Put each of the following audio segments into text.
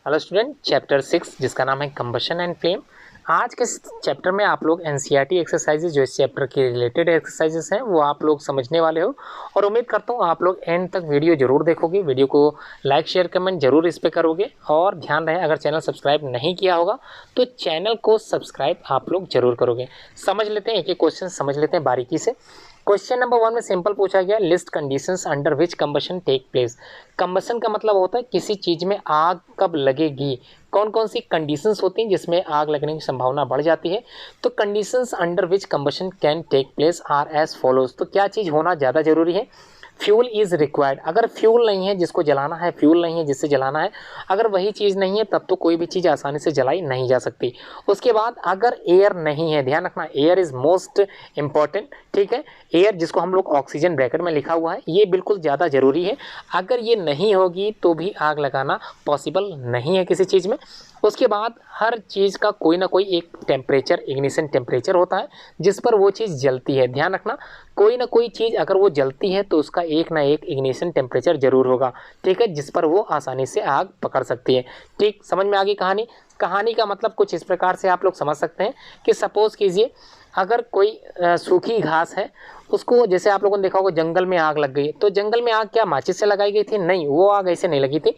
Hello student, chapter 6 जिसका नाम है कंबशन एंड फ्लेम। आज के चैप्टर में आप लोग एनसीईआरटी एक्सरसाइजेज जो इस चैप्टर के रिलेटेड एक्सरसाइजेस हैं वो आप लोग समझने वाले हो और उम्मीद करता हूँ आप लोग एंड तक वीडियो जरूर देखोगे। वीडियो को लाइक शेयर कमेंट जरूर इस पर करोगे और ध्यान रहे अगर चैनल सब्सक्राइब नहीं किया होगा तो चैनल को सब्सक्राइब आप लोग जरूर करोगे। समझ लेते हैं, एक एक क्वेश्चन समझ लेते हैं बारीकी से। क्वेश्चन नंबर 1 में सिंपल पूछा गया, list conditions under which combustion take place. Combustion का मतलब होता है किसी चीज़ में आग कब लगेगी, कौन कौन सी कंडीशंस होती हैं जिसमें आग लगने की संभावना बढ़ जाती है। तो conditions under which combustion can take place are as follows. तो क्या चीज़ होना ज़्यादा ज़रूरी है? Fuel is required. अगर फ्यूल नहीं है जिसको जलाना है, फ्यूल नहीं है जिससे जलाना है, अगर वही चीज़ नहीं है तब तो कोई भी चीज़ आसानी से जलाई नहीं जा सकती। उसके बाद अगर एयर नहीं है, ध्यान रखना एयर इज़ मोस्ट इम्पॉर्टेंट, ठीक है। एयर जिसको हम लोग ऑक्सीजन ब्रैकेट में लिखा हुआ है, ये बिल्कुल ज़्यादा ज़रूरी है। अगर ये नहीं होगी तो भी आग लगाना पॉसिबल नहीं है किसी चीज़ में। उसके बाद हर चीज़ का कोई ना कोई एक टेम्परेचर, इग्निशन टेम्परेचर होता है जिस पर वो चीज़ जलती है। ध्यान रखना कोई ना कोई चीज़ अगर वो जलती है तो उसका एक ना एक इग्निशन टेम्परेचर ज़रूर होगा, ठीक है, जिस पर वो आसानी से आग पकड़ सकती है। ठीक, समझ में आ गई कहानी। कहानी का मतलब कुछ इस प्रकार से आप लोग समझ सकते हैं कि सपोज़ कीजिए अगर कोई सूखी घास है, उसको जैसे आप लोगों ने देखा होगा जंगल में आग लग गई, तो जंगल में आग क्या माचिस से लगाई गई थी? नहीं, वो आग ऐसे नहीं लगी थी।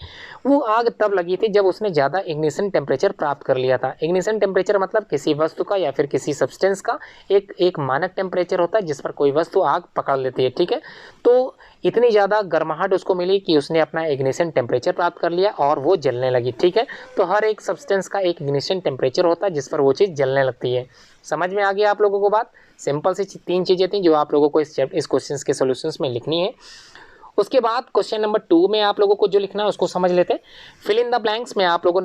वो आग तब लगी थी जब उसने ज़्यादा इग्निशन टेम्परेचर प्राप्त कर लिया था। इग्निशन टेम्परेचर मतलब किसी वस्तु का या फिर किसी सब्सटेंस का एक मानक टेम्परेचर होता है जिस पर कोई वस्तु आग पकड़ लेती है, ठीक है। तो इतनी ज़्यादा गर्माहट उसको मिली कि उसने अपना इग्निशन टेम्परेचर प्राप्त कर लिया और वो जलने लगी, ठीक है। तो हर एक सब्सटेंस का एक इग्निशन टेम्परेचर होता है जिस पर वो चीज़ जलने लगती है। समझ में आ गया आप लोगों को बात? सिंपल सी 3 चीज़ें थी जो आप लोगों को इस क्वेश्चन के सॉल्यूशंस में लिखनी है। उसके बाद क्वेश्चन नंबर 2 में आप लोगों को जो लिखना है उसको समझ लेते हैं। फिल इन द ब्लैंक्स में आप लोगों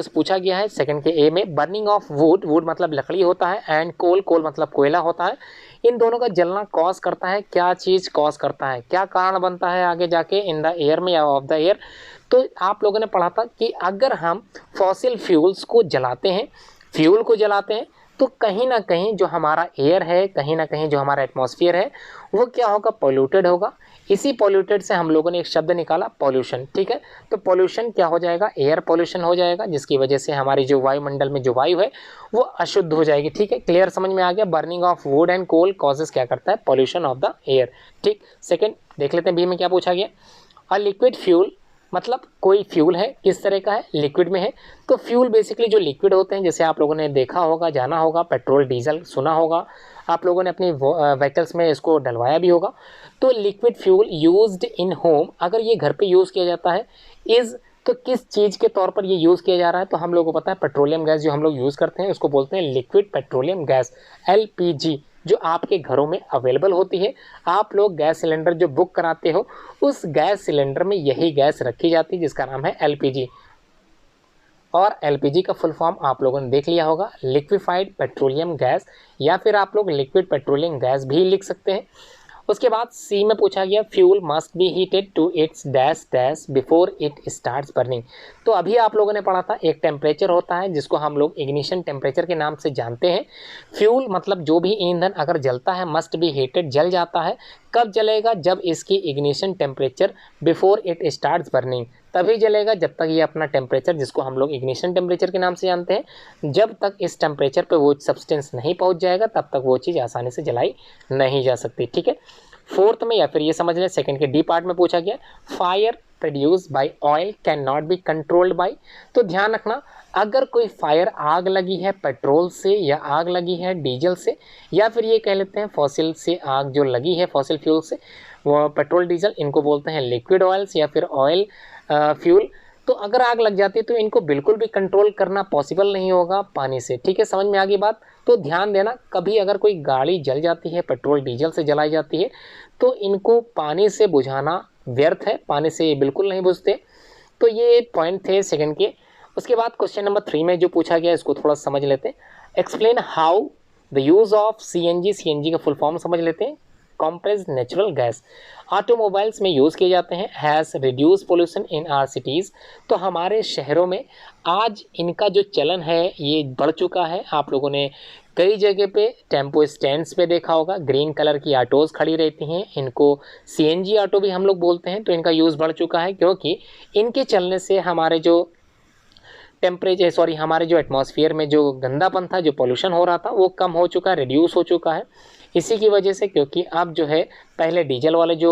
से पूछा गया है सेकंड के ए में, बर्निंग ऑफ वुड, वुड मतलब लकड़ी होता है, एंड कोल, कोल मतलब कोयला होता है। इन दोनों का जलना कॉज करता है, क्या चीज़ कॉज करता है, क्या कारण बनता है आगे जाके इन द एयर में या ऑफ द एयर। तो आप लोगों ने पढ़ा था कि अगर हम फॉसिल फ्यूल्स को जलाते हैं, फ्यूल को जलाते हैं, तो कहीं ना कहीं जो हमारा एयर है, कहीं ना कहीं जो हमारा एटमॉस्फेयर है वो क्या होगा? पॉल्यूटेड होगा। इसी पॉल्यूटेड से हम लोगों ने एक शब्द निकाला पॉल्यूशन, ठीक है। तो पॉल्यूशन क्या हो जाएगा? एयर पॉल्यूशन हो जाएगा, जिसकी वजह से हमारी जो वायुमंडल में जो वायु है वो अशुद्ध हो जाएगी, ठीक है। क्लियर, समझ में आ गया? Burning of wood and coal causes क्या करता है? पॉल्यूशन ऑफ द एयर, ठीक। सेकेंड देख लेते हैं बी में क्या पूछा गया। अ लिक्विड फ्यूल मतलब कोई फ्यूल है, किस तरह का है? लिक्विड में है। तो फ्यूल बेसिकली जो लिक्विड होते हैं, जैसे आप लोगों ने देखा होगा, जाना होगा, पेट्रोल डीजल सुना होगा, आप लोगों ने अपनी व्हीकल्स में इसको डलवाया भी होगा। तो liquid fuel used in home, अगर ये घर पे यूज़ किया जाता है, इज़ तो किस चीज़ के तौर पर ये यूज़ किया जा रहा है? तो हम लोगों को पता है पेट्रोलियम गैस जो हम लोग यूज़ करते हैं उसको बोलते हैं लिक्विड पेट्रोलियम गैस, एलपीजी, जो आपके घरों में अवेलेबल होती है। आप लोग गैस सिलेंडर जो बुक कराते हो उस गैस सिलेंडर में यही गैस रखी जाती है जिसका नाम है एलपीजी। और एलपीजी का फुल फॉर्म आप लोगों ने देख लिया होगा, लिक्विफाइड पेट्रोलियम गैस, या फिर आप लोग लिक्विड पेट्रोलियम गैस भी लिख सकते हैं। उसके बाद सी में पूछा गया, fuel must be heated to its dash dash before it starts burning. तो अभी आप लोगों ने पढ़ा था एक टेम्परेचर होता है जिसको हम लोग इग्निशन टेम्परेचर के नाम से जानते हैं। फ्यूल मतलब जो भी ईंधन अगर जलता है मस्ट बी हीटेड, जल जाता है। कब जलेगा? जब इसकी ignition temperature before it starts burning, तभी जलेगा जब तक ये अपना टेम्परेचर जिसको हम लोग इग्निशन टेम्परेचर के नाम से जानते हैं, जब तक इस टेम्परेचर पे वो सब्सटेंस नहीं पहुंच जाएगा तब तक वो चीज़ आसानी से जलाई नहीं जा सकती, ठीक है। फोर्थ में या फिर ये समझ लें सेकंड के डी पार्ट में पूछा गया, fire produce by oil can not be controlled by. तो ध्यान रखना अगर कोई फायर आग लगी है पेट्रोल से या आग लगी है डीजल से, या फिर ये कह लेते हैं फॉसिल से आग जो लगी है फॉसिल फ्यूल से, वो पेट्रोल डीजल, इनको बोलते हैं लिक्विड ऑयल्स या फिर ऑयल फ्यूल। तो अगर आग लग जाती है तो इनको बिल्कुल भी कंट्रोल करना पॉसिबल नहीं होगा पानी से, ठीक है। समझ में आ गई बात? तो ध्यान देना कभी अगर कोई गाड़ी जल जाती है, पेट्रोल डीजल से जलाई जाती है, तो इनको पानी से बुझाना व्यर्थ है, पानी से ये बिल्कुल नहीं बुझते। तो ये पॉइंट थे सेकंड के। उसके बाद क्वेश्चन नंबर 3 में जो पूछा गया इसको थोड़ा समझ लेते हैं। Explain how the use of CNG, CNG का फुल फॉर्म समझ लेते हैं, कॉम्प्रेस्ड नेचुरल गैस, ऑटोमोबाइल्स में यूज़ किए जाते हैं, has reduce pollution in are cities. तो हमारे शहरों में आज इनका जो चलन है ये बढ़ चुका है। आप लोगों ने कई जगह पे टेम्पो स्टैंड्स पे देखा होगा, ग्रीन कलर की ऑटोज़ खड़ी रहती हैं, इनको सीएनजी ऑटो भी हम लोग बोलते हैं। तो इनका यूज़ बढ़ चुका है क्योंकि इनके चलने से हमारे जो टेम्परेचर हमारे जो एटमॉस्फेयर में जो गंदापन था, जो पोल्यूशन हो रहा था, वो कम हो चुका है, रिड्यूस हो चुका है इसी की वजह से, क्योंकि अब जो है पहले डीजल वाले जो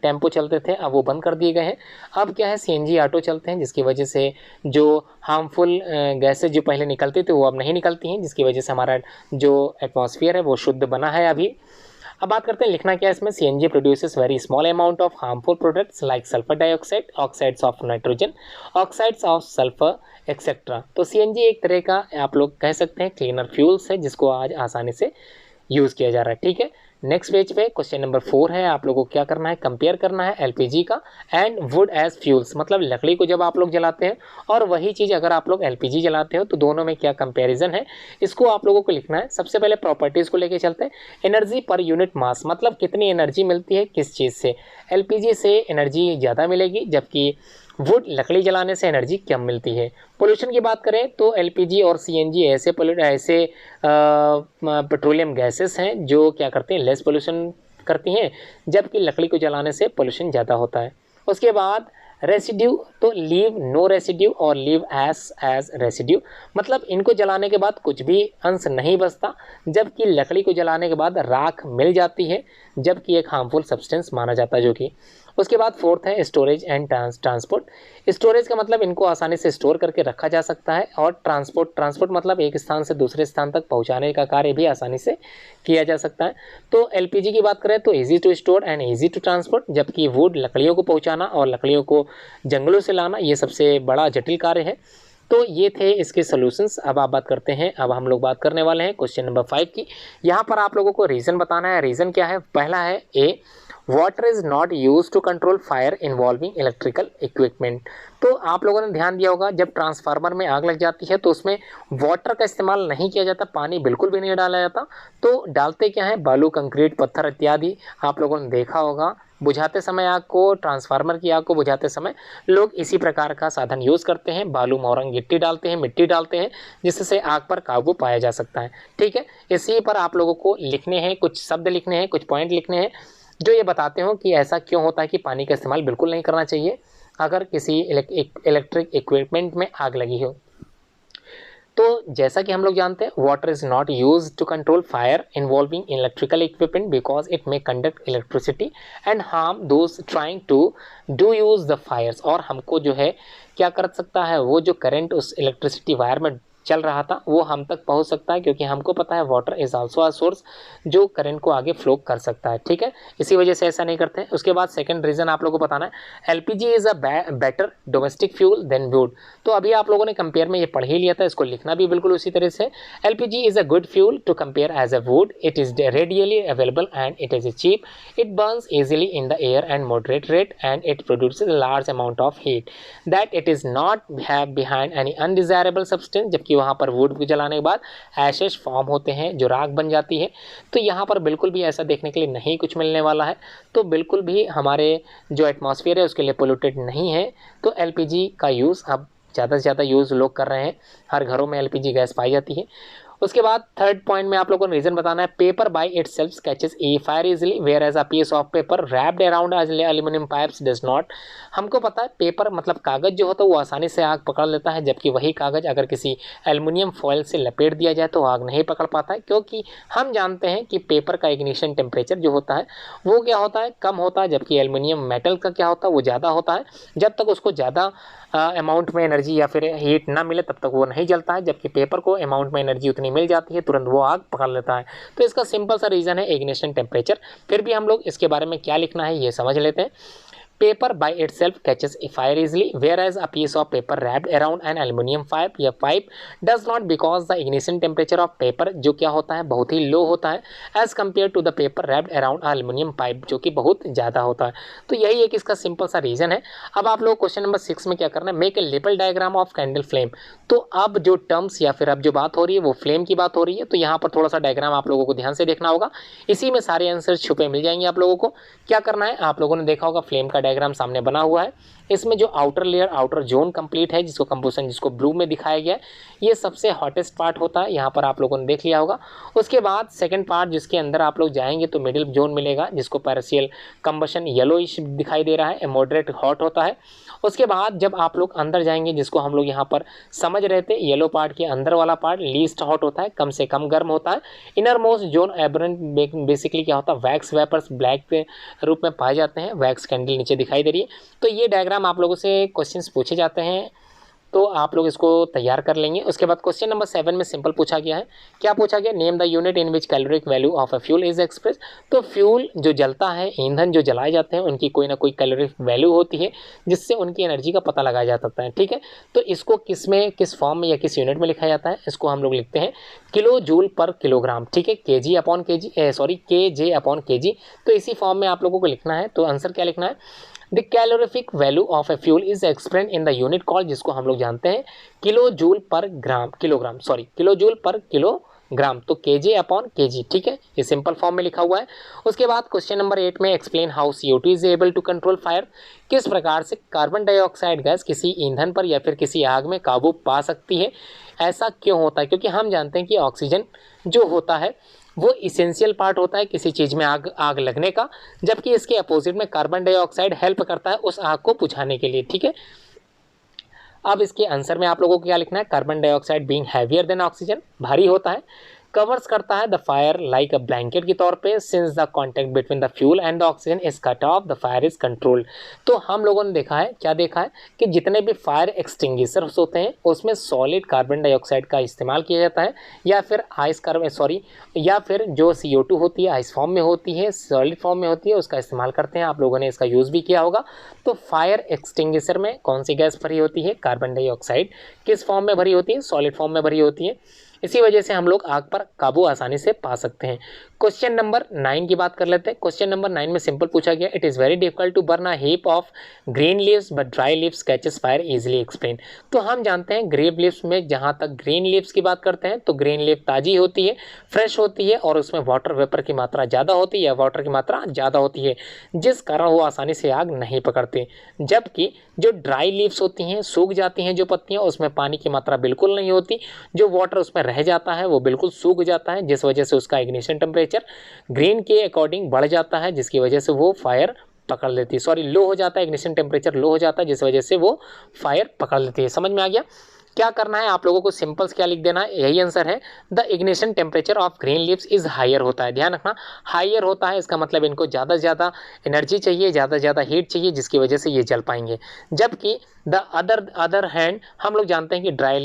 टेम्पो चलते थे अब वो बंद कर दिए गए हैं। अब क्या है सीएनजी ऑटो चलते हैं, जिसकी वजह से जो हार्मफुल गैसेज जो पहले निकलती थी वो अब नहीं निकलती हैं, जिसकी वजह से हमारा जो एटमॉस्फेयर है वो शुद्ध बना है अभी। अब बात करते हैं लिखना क्या है इसमें। CNG produces very small amount of harmful products like sulphur dioxide, oxides of nitrogen, oxides of sulphur etcetera. तो सीएनजी एक तरह का आप लोग कह सकते हैं क्लीनर फ्यूल्स है, जिसको आज आसानी से यूज़ किया जा रहा है। ठीक है, नेक्स्ट पेज पे क्वेश्चन नंबर 4 है। आप लोगों को क्या करना है, कंपेयर करना है एलपीजी का एंड वुड एज फ्यूल्स, मतलब लकड़ी को जब आप लोग जलाते हैं और वही चीज़ अगर आप लोग एलपीजी जलाते हो तो दोनों में क्या कंपैरिजन है, इसको आप लोगों को लिखना है। सबसे पहले प्रॉपर्टीज़ को लेके चलते हैं। एनर्जी पर यूनिट मास, मतलब कितनी एनर्जी मिलती है किस चीज़ से। एलपीजी से एनर्जी ज़्यादा मिलेगी, जबकि वुड लकड़ी जलाने से एनर्जी कम मिलती है। पोल्यूशन की बात करें तो एलपीजी और सीएनजी ऐसे पेट्रोलियम गैसेस हैं जो क्या करते हैं, लेस पोल्यूशन करती हैं, जबकि लकड़ी को जलाने से पोल्यूशन ज़्यादा होता है। उसके बाद रेसिड्यू, तो लीव नो रेसिड्यू और लीव एज रेसिड्यू, मतलब इनको जलाने के बाद कुछ भी अंश नहीं बचता, जबकि लकड़ी को जलाने के बाद राख मिल जाती है, जबकि एक हार्मफुल सब्सटेंस माना जाता है जो कि। उसके बाद फोर्थ है स्टोरेज एंड ट्रांसपोर्ट। स्टोरेज का मतलब इनको आसानी से स्टोर करके रखा जा सकता है, और ट्रांसपोर्ट मतलब एक स्थान से दूसरे स्थान तक पहुंचाने का कार्य भी आसानी से किया जा सकता है। तो एलपीजी की बात करें तो easy to store and easy to transport, जबकि वुड लकड़ियों को पहुंचाना और लकड़ियों को जंगलों से लाना ये सबसे बड़ा जटिल कार्य है। तो ये थे इसके सॉल्यूशंस। अब आप बात करते हैं, अब हम लोग बात करने वाले हैं क्वेश्चन नंबर 5 की। यहाँ पर आप लोगों को रीज़न बताना है। रीज़न क्या है, पहला है A, water is not use to control fire involving electrical equipment. तो आप लोगों ने ध्यान दिया होगा जब ट्रांसफार्मर में आग लग जाती है तो उसमें वाटर का इस्तेमाल नहीं किया जाता, पानी बिल्कुल भी नहीं डाला जाता। तो डालते क्या है, बालू, कंक्रीट, पत्थर इत्यादि। आप लोगों ने देखा होगा बुझाते समय आग को, ट्रांसफार्मर की आग को बुझाते समय लोग इसी प्रकार का साधन यूज़ करते हैं। बालू, मोरंग, गिट्टी डालते हैं, मिट्टी डालते हैं, जिससे आग पर काबू पाया जा सकता है। ठीक है, इसी पर आप लोगों को लिखने हैं, कुछ शब्द लिखने हैं, कुछ पॉइंट लिखने हैं जो ये बताते हो कि ऐसा क्यों होता है कि पानी का इस्तेमाल बिल्कुल नहीं करना चाहिए अगर किसी इलेक्ट्रिक इक्विपमेंट में आग लगी हो। तो जैसा कि हम लोग जानते हैं, water is not use to control fire involving electrical equipment because it may conduct electricity and harm those trying to do use the fires. और हमको जो है क्या कर सकता है, वो जो करंट उस इलेक्ट्रिसिटी वायर में चल रहा था वो हम तक पहुंच सकता है, क्योंकि हमको पता है water is also a source जो करंट को आगे फ्लो कर सकता है। ठीक है, इसी वजह से ऐसा नहीं करते हैं। उसके बाद सेकंड रीज़न आप लोगों को बताना है, LPG is a better domestic fuel than wood. तो अभी आप लोगों ने कंपेयर में ये पढ़ ही लिया था, इसको लिखना भी बिल्कुल उसी तरह से। LPG is a good fuel to compare as a wood, it is readily available and it is cheap, it burns easily in the air and moderate rate and it produces large amount of heat that it is not have behind any undesirable substance. जबकि वहाँ पर would को जलाने के बाद ashes form होते हैं जो राख बन जाती है। तो यहाँ पर बिल्कुल भी ऐसा देखने के लिए नहीं कुछ मिलने वाला है। तो बिल्कुल भी हमारे जो एटमॉस्फेयर है उसके लिए पोल्यूटेड नहीं है। तो एलपीजी का यूज़ अब ज़्यादा से ज़्यादा यूज़ लोग कर रहे हैं, हर घरों में एलपीजी गैस पाई जाती है। उसके बाद थर्ड पॉइंट में आप लोगों को रीजन बताना है, paper by itself catches a fire easily whereas a piece of paper wrapped around aluminium pipes does not. हमको पता है पेपर मतलब कागज़ जो होता है वो आसानी से आग पकड़ लेता है, जबकि वही कागज़ अगर किसी एल्युमिनियम फॉयल से लपेट दिया जाए तो आग नहीं पकड़ पाता है, क्योंकि हम जानते हैं कि पेपर का इग्निशन टेम्परेचर जो होता है वो क्या होता है, कम होता है, जबकि एल्युमिनियम मेटल का क्या होता है वो ज़्यादा होता है। जब तक उसको ज़्यादा अमाउंट में एनर्जी या फिर हीट ना मिले तब तक वो नहीं जलता है, जबकि पेपर को अमाउंट में एनर्जी उतनी मिल जाती है तुरंत वो आग पकड़ लेता है। तो इसका सिंपल सा रीज़न है इग्निशन टेम्परेचर। फिर भी हम लोग इसके बारे में क्या लिखना है ये समझ लेते हैं। Paper by itself catches a fire easily whereas a piece of paper wrapped around an aluminum pipe या pipe does not because the ignition temperature of paper जो क्या होता है बहुत ही लो होता है as compared to the paper wrapped around aluminum pipe जो कि बहुत ज़्यादा होता है। तो यही एक इसका सिंपल सा रीज़न है। अब आप लोग क्वेश्चन नंबर 6 में क्या करना है, make a label diagram of candle flame. तो अब जो टर्म्स या फिर अब जो बात हो रही है वो फ्लेम की बात हो रही है, तो यहाँ पर थोड़ा सा डायग्राम आप लोगों को ध्यान से देखना होगा, इसी में सारे आंसर छुपे मिल जाएंगे। आप लोगों को क्या करना है, आप लोगों ने देखा होगा फ्लेम का डायग्राम सामने बना हुआ है। इसमें जो outer layer, outer zone complete है, जिसको कंपोजिशन, जिसको ब्लू में दिखाया गया है, ये सबसे हॉटेस्ट पार्ट होता है, यहाँ पर आप लोगों ने देख लिया होगा। उसके बाद सेकंड पार्ट जिसके अंदर आप लोग जाएंगे तो मिडिल जोन मिलेगा, जिसको पार्शियल कंबशन येलोइश दिखाई दे रहा है, मॉडरेट हॉट होता है। उसके बाद जब आप लोग अंदर जाएंगे, जिसको हम लोग यहाँ पर समझ रहे थे, येलो पार्ट के अंदर वाला पार्ट लीस्ट हॉट होता है, कम से कम गर्म होता है। Inner most zone aberrant basically क्या होता है, वैक्स वेपर्स ब्लैक के रूप में पाए जाते हैं। वैक्स कैंडल नीचे दिखाई दे रही है। तो ये डायग्राम आप लोगों से क्वेश्चंस पूछे जाते हैं, तो आप लोग इसको तैयार कर लेंगे। उसके बाद क्वेश्चन नंबर 7 में सिंपल पूछा गया है। क्या पूछा गया, name the unit in which caloric value of a fuel is express. तो फ्यूल जो जलता है, ईंधन जो जलाए जाते हैं, उनकी कोई ना कोई कैलोरिक वैल्यू होती है, जिससे उनकी एनर्जी का पता लगाया जा सकता है। ठीक है, तो इसको किस फॉर्म में या किस यूनिट में लिखा जाता है, इसको हम लोग लिखते हैं किलो जूल पर किलोग्राम। ठीक है, KG upon KG, KJ upon KG। तो इसी फॉर्म में आप लोगों को लिखना है। तो आंसर क्या लिखना है, the calorific value of a fuel is express in the unit call, जिसको हम लोग जानते हैं किलो जूल पर किलोग्राम। तो KJ अपॉन KG। ठीक है, ये सिंपल फॉर्म में लिखा हुआ है। उसके बाद क्वेश्चन नंबर 8 में explain how CO2 is able to control fire. किस प्रकार से कार्बन डाइऑक्साइड गैस किसी ईंधन पर या फिर किसी आग में काबू पा सकती है। ऐसा क्यों होता है, क्योंकि हम जानते हैं कि ऑक्सीजन जो होता है वो इसेंशियल पार्ट होता है किसी चीज़ में आग लगने का, जबकि इसके अपोजिट में कार्बन डाइऑक्साइड हेल्प करता है उस आग को बुझाने के लिए। ठीक है, अब इसके आंसर में आप लोगों को क्या लिखना है, carbon dioxide being heavier than oxygen, भारी होता है, कवर्स करता है the fire like a blanket के तौर पे, since the contact between the fuel and the oxygen is cut off the fire is controlled. तो हम लोगों ने देखा है, क्या देखा है कि जितने भी फायर एक्सटिंग्विशर्स होते हैं उसमें सॉलिड कार्बन डाइऑक्साइड का इस्तेमाल किया जाता है, या फिर जो CO2 होती है आइस फॉर्म में होती है, सॉलिड फॉर्म में होती है, उसका इस्तेमाल करते हैं। आप लोगों ने इसका यूज़ भी किया होगा। तो फायर एक्सटिंग्विशर में कौन सी गैस भरी होती है, कार्बन डाइऑक्साइड। किस फॉर्म में भरी होती है, सॉलिड फॉर्म में भरी होती है। इसी वजह से हम लोग आग पर काबू आसानी से पा सकते हैं। क्वेश्चन नंबर 9 की बात कर लेते हैं। क्वेश्चन नंबर 9 में सिंपल पूछा गया, it is very difficult to burn a heap of green leaves but dry leaves catches fire easily explain. तो हम जानते हैं ग्रीन लीव्स में, जहाँ तक ग्रीन लीव्स की बात करते हैं, तो ग्रीन लीव ताज़ी होती है, फ्रेश होती है, और उसमें वाटर वेपर की मात्रा ज़्यादा होती है, वाटर की मात्रा ज़्यादा होती है, जिस कारण वो आसानी से आग नहीं पकड़ते। जबकि जो ड्राई लीव्स होती हैं, सूख जाती हैं जो पत्तियाँ, उसमें पानी की मात्रा बिल्कुल नहीं होती, जो वाटर उसमें रह जाता है वो बिल्कुल सूख जाता है, जिस वजह से उसका इग्निशन टेम्परेचर ग्रीन के अकॉर्डिंग बढ़ जाता है, जिसकी वजह से वो फायर पकड़ लेती है। लो हो जाता है, इग्निशन टेम्परेचर लो हो जाता है, जिस वजह से वो फायर पकड़ लेती है। समझ में आ गया। क्या करना है आप लोगों को, सिंपल्स क्या लिख देना है, यही आंसर है। The ignition temperature of green leaves is higher होता है। ध्यान रखना, हायर होता है, इसका मतलब इनको ज़्यादा से ज़्यादा एनर्जी चाहिए, ज़्यादा से ज़्यादा हीट चाहिए, जिसकी वजह से ये जल पाएंगे। जबकि द अदर हैंड हम लोग जानते हैं कि dry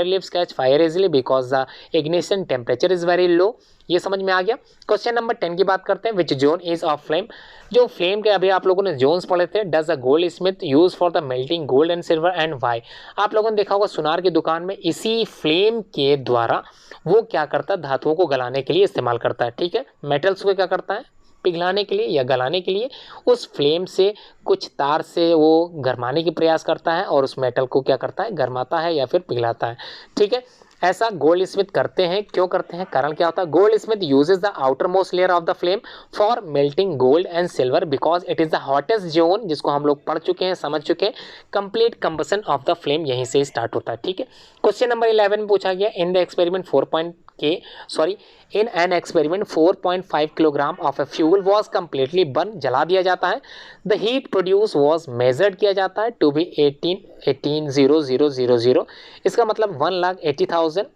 leaves catch fire easily because the ignition temperature is very low. ये समझ में आ गया। क्वेश्चन नंबर 10 की बात करते हैं, which zone is of flame. जो फ्लेम के अभी आप लोगों ने जोन्स पढ़े थे, does a goldsmith use for the melting gold and silver and why. आप लोगों ने देखा होगा सुनार की दुकान में इसी फ्लेम के द्वारा वो क्या करता है, धातुओं को गलाने के लिए इस्तेमाल करता है। ठीक है, मेटल्स को क्या करता है, पिघलाने के लिए या गलाने के लिए उस फ्लेम से कुछ तार से वो गरमाने की प्रयास करता है, और उस मेटल को क्या करता है, गरमाता है या फिर पिघलाता है। ठीक है, ऐसा गोल्ड स्मिथ करते हैं। क्यों करते हैं, कारण क्या होता है, gold Smith uses the outer most layer of the flame for melting gold and silver because it is the hottest zone, जिसको हम लोग पढ़ चुके हैं, समझ चुके हैं। Complete combustion of the flame यहीं से स्टार्ट होता है। ठीक है, क्वेश्चन नंबर 11 में पूछा गया, in the experiment 4.5 kilogram of a fuel was completely burn, जला दिया जाता है। The heat produce was measured किया जाता है टू बी 18,000। इसका मतलब 1,80,000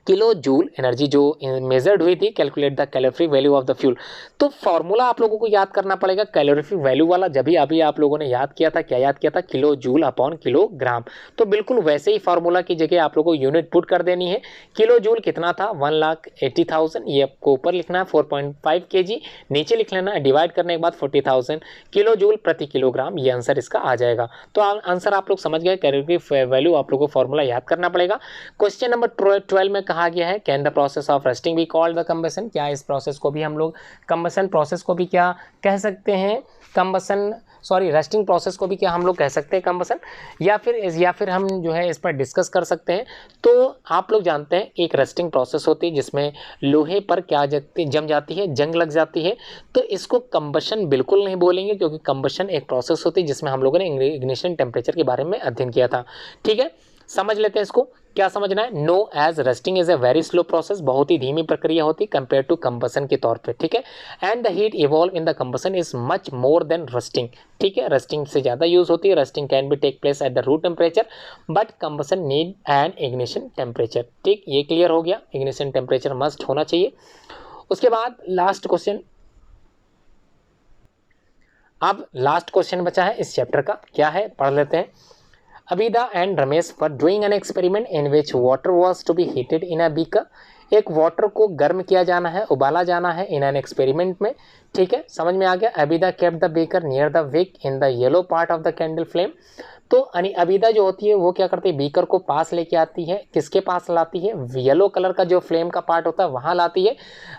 किलो जूल एनर्जी जो मेजर्ड हुई थी। Calculate the calorific value of the fuel. तो फॉर्मूला आप लोगों को याद करना पड़ेगा कैलोरीफिक वैल्यू वाला, जब भी अभी आप लोगों ने याद किया था, क्या याद किया था, किलो जूल अपॉन किलोग्राम। तो बिल्कुल वैसे ही फार्मूला की जगह आप लोगों को यूनिट पुट कर देनी है। किलो जूल कितना था, 1,80,000, ये आपको ऊपर लिखना है 4.5 kg, नीचे लिख लेना, डिवाइड करने के बाद 40,000 किलो जूल प्रति किलोग्राम, ये आंसर इसका आ जाएगा। तो आंसर आप लोग समझ गए, कैलोरीफिक वैल्यू आप लोगों को फॉर्मूला याद करना पड़ेगा। क्वेश्चन नंबर 12 में कहा गया है can the process of rusting be called the combustion, क्या इस प्रोसेस को भी हम लोग कंबशन प्रोसेस को भी क्या कह सकते हैं, कंबशन रस्टिंग प्रोसेस को भी क्या हम लोग कह सकते हैं कंबशन, या फिर हम जो है इस पर डिस्कस कर सकते हैं। तो आप लोग जानते हैं एक रस्टिंग प्रोसेस होती है जिसमें लोहे पर क्या जम जाती है, जंग लग जाती है, तो इसको कंबशन बिल्कुल नहीं बोलेंगे, क्योंकि कंबशन एक प्रोसेस होती है जिसमें हम लोगों ने इग्निशन टेम्परेचर के बारे में अध्ययन किया था। ठीक है, समझ लेते हैं इसको, क्या समझना है। No as rusting is a very slow process, बहुत ही धीमी प्रक्रिया होती है कंपेयर टू कंबसन के तौर पे। ठीक है, and the heat evolve in the combustion is much more than rusting. ठीक है, रस्टिंग से ज़्यादा यूज होती है, rusting can be take place at the room temperature but combustion need an ignition temperature. ठीक, ये क्लियर हो गया, इग्निशन टेम्परेचर मस्ट होना चाहिए। उसके बाद लास्ट क्वेश्चन, अब लास्ट क्वेश्चन बचा है इस चैप्टर का, क्या है पढ़ लेते हैं। Abida and Ramesh were doing an experiment in which water was to be heated in a beaker। एक वाटर को गर्म किया जाना है, उबाला जाना है इन एन एक्सपेरिमेंट में। ठीक है, समझ में आ गया। Abida kept the beaker near the wick in the yellow part of the candle flame. तो अबीदा जो होती है वो क्या करती है, बीकर को पास लेके आती है, किसके पास लाती है, येलो कलर का जो फ्लेम का पार्ट होता है वहाँ लाती है।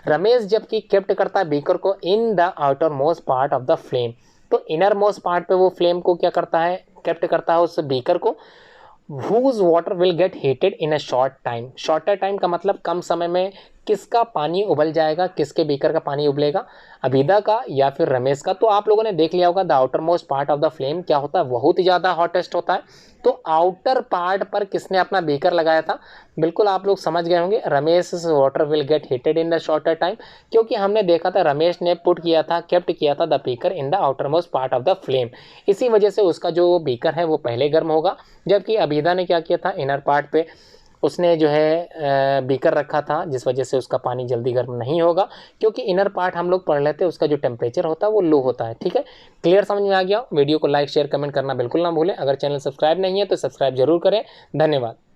रमेश जबकि केप्ट करता है बीकर को in the outer most part of the flame. तो इनर मोस्ट पार्ट पे वो फ्लेम को क्या करता है, केप्ट करता है उस बीकर को। whose water will get heated in a short time। Shorter time का मतलब कम समय में किसका पानी उबल जाएगा, किसके बीकर का पानी उबलेगा, अबीदा का या फिर रमेश का। तो आप लोगों ने देख लिया होगा the outer most part of the flame क्या होता है, बहुत ही ज़्यादा हॉटेस्ट होता है। तो आउटर पार्ट पर किसने अपना बीकर लगाया था, बिल्कुल आप लोग समझ गए होंगे, Ramesh water will get heated in the shorter time, क्योंकि हमने देखा था रमेश ने पुट किया था, केप्ट किया था the beaker in the outer most part of the flame. इसी वजह से उसका जो बीकर है वो पहले गर्म होगा, जबकि अबीदा ने क्या किया था, इनर पार्ट पे उसने जो है बीकर रखा था, जिस वजह से उसका पानी जल्दी गर्म नहीं होगा, क्योंकि इनर पार्ट हम लोग पढ़ लेते हैं उसका जो टेम्परेचर होता है वो लो होता है। ठीक है, क्लियर समझ में आ गया। वीडियो को लाइक शेयर कमेंट करना बिल्कुल ना भूलें। अगर चैनल सब्सक्राइब नहीं है तो सब्सक्राइब जरूर करें। धन्यवाद।